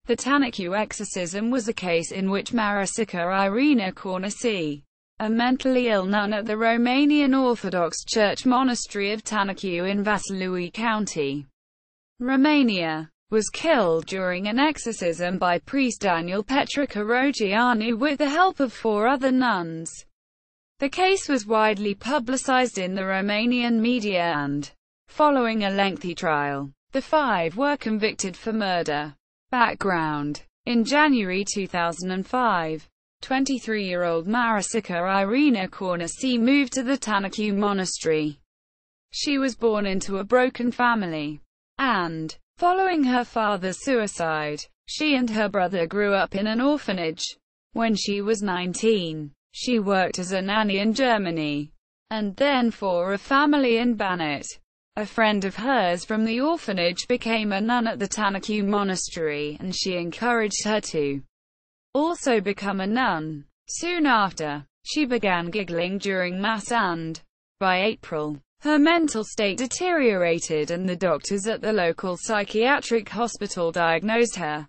The Tanacu exorcism was a case in which Maricica Irina Cornici, a mentally ill nun at the Romanian Orthodox Church monastery of Tanacu in Vaslui County, Romania, was killed during an exorcism by priest Daniel Petre Corogeanu with the help of 4 other nuns. The case was widely publicized in the Romanian media and, following a lengthy trial, the 5 were convicted for murder. Background: in January 2005, 23-year-old Maricica Irina Cornici moved to the Tanacu monastery. She was born into a broken family, and, following her father's suicide, she and her brother grew up in an orphanage. When she was 19, she worked as a nanny in Germany, and then for a family in Banat. A friend of hers from the orphanage became a nun at the Tanacu monastery, and she encouraged her to also become a nun. Soon after, she began giggling during Mass and, by April, her mental state deteriorated and the doctors at the local psychiatric hospital diagnosed her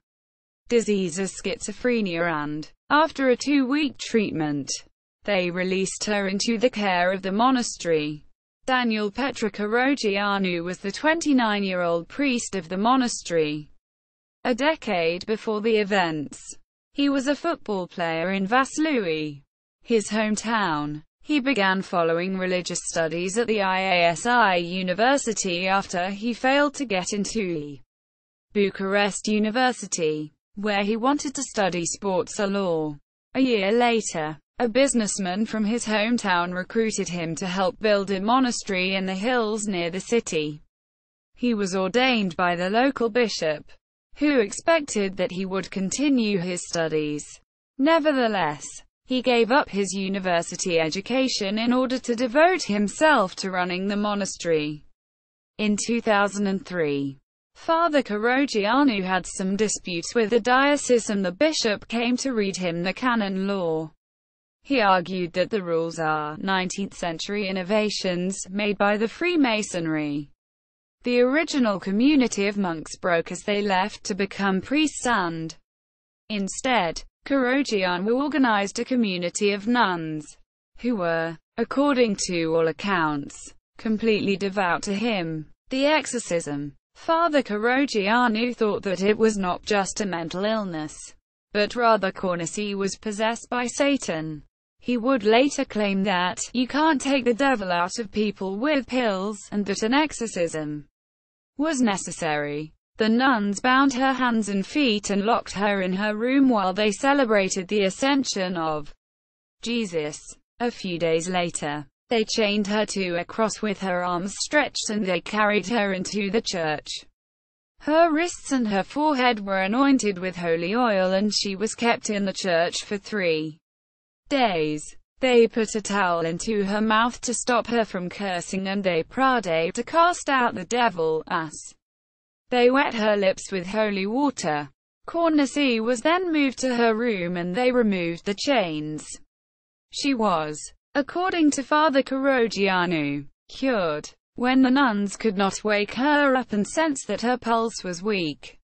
disease as schizophrenia and, after a 2-week treatment, they released her into the care of the monastery. Daniel Petre Corogeanu was the 29-year-old priest of the monastery. A decade before the events, he was a football player in Vaslui, his hometown. He began following religious studies at the IASI University after he failed to get into Bucharest University, where he wanted to study sports law. A year later, a businessman from his hometown recruited him to help build a monastery in the hills near the city. He was ordained by the local bishop, who expected that he would continue his studies. Nevertheless, he gave up his university education in order to devote himself to running the monastery. In 2003, Father Corogeanu had some disputes with the diocese and the bishop came to read him the canon law. He argued that the rules are 19th-century innovations, made by the Freemasonry. The original community of monks broke as they left to become priests and, instead, Corogeanu organized a community of nuns, who were, according to all accounts, completely devout to him. The exorcism. Father Corogeanu thought that it was not just a mental illness, but rather Cornici was possessed by Satan. He would later claim that, you can't take the devil out of people with pills, and that an exorcism was necessary. The nuns bound her hands and feet and locked her in her room while they celebrated the ascension of Jesus. A few days later, they chained her to a cross with her arms stretched and they carried her into the church. Her wrists and her forehead were anointed with holy oil and she was kept in the church for 3 days. They put a towel into her mouth to stop her from cursing and they prayed to cast out the devil, as they wet her lips with holy water. Cornici was then moved to her room and they removed the chains. She was, according to Father Corogeanu, cured. When the nuns could not wake her up and sensed that her pulse was weak,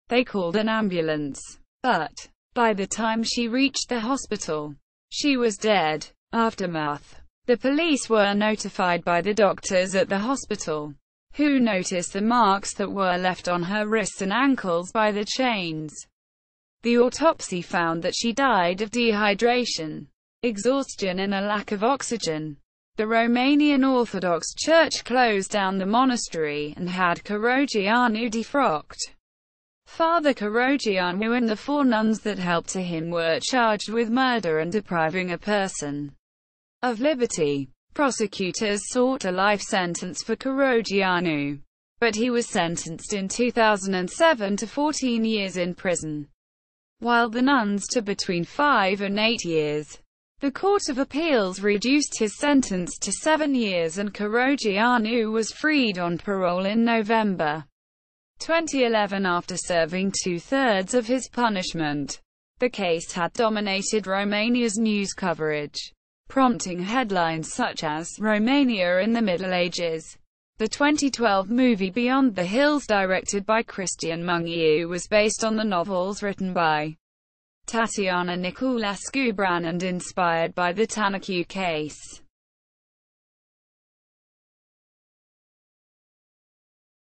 they called an ambulance. But, by the time she reached the hospital, she was dead. Aftermath. The police were notified by the doctors at the hospital, who noticed the marks that were left on her wrists and ankles by the chains. The autopsy found that she died of dehydration, exhaustion and a lack of oxygen. The Romanian Orthodox Church closed down the monastery and had Corogeanu defrocked. Father Corogeanu and the 4 nuns that helped to him were charged with murder and depriving a person of liberty. Prosecutors sought a life sentence for Corogeanu, but he was sentenced in 2007 to 14 years in prison, while the nuns to between 5 and 8 years. The Court of Appeals reduced his sentence to 7 years and Corogeanu was freed on parole in November 2011 after serving 2/3 of his punishment. The case had dominated Romania's news coverage, prompting headlines such as "Romania in the Middle Ages." The 2012 movie Beyond the Hills, directed by Cristian Mungiu, was based on the novels written by Tatiana Niculescu Bran and inspired by the Tanacu case.